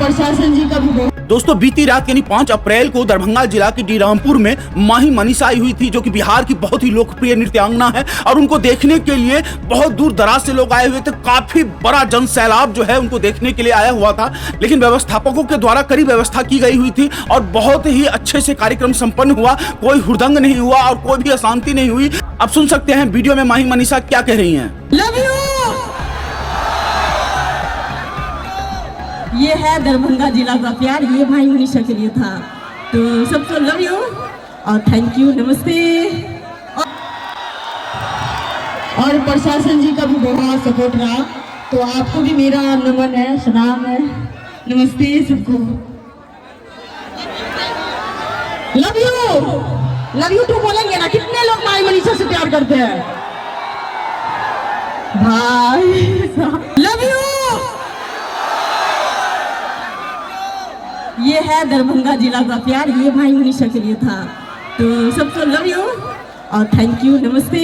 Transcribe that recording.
प्रशासन जी का भी बहुत। दोस्तों बीती रात यानी 5 अप्रैल को दरभंगा जिला के डीरामपुर में माही मनीषा आई हुई थी, जो कि बिहार की बहुत ही लोकप्रिय नृत्यांगना है और उनको देखने के लिए बहुत दूर दराज से लोग आए हुए थे। काफी बड़ा जन सैलाब जो है उनको देखने के लिए आया हुआ था, लेकिन व्यवस्थापकों के द्वारा कड़ी व्यवस्था की गई हुई थी और बहुत ही अच्छे से कार्यक्रम संपन्न हुआ। कोई हुड़दंग नहीं हुआ और कोई भी अशांति नहीं हुई। अब सुन सकते हैं वीडियो में माही मनीषा क्या कह रही हैं। Love you. ये है दरभंगा जिला का प्यार, ये भाई मनीषा के लिए था। तो सबको लव यू और थैंक यू, नमस्ते। और प्रशासन जी का भी बहुत सपोर्ट रहा, तो आपको भी मेरा नमन है, सलाम है, नमस्ते सबको। लव यू तो बोलेंगे ना, कितने लोग भाई मनीषा से प्यार करते हैं भाई। Love you. ये है दरभंगा जिला का प्यार, ये भाई मनीषा के लिए था। तो सबको लव यू और थैंक यू, नमस्ते।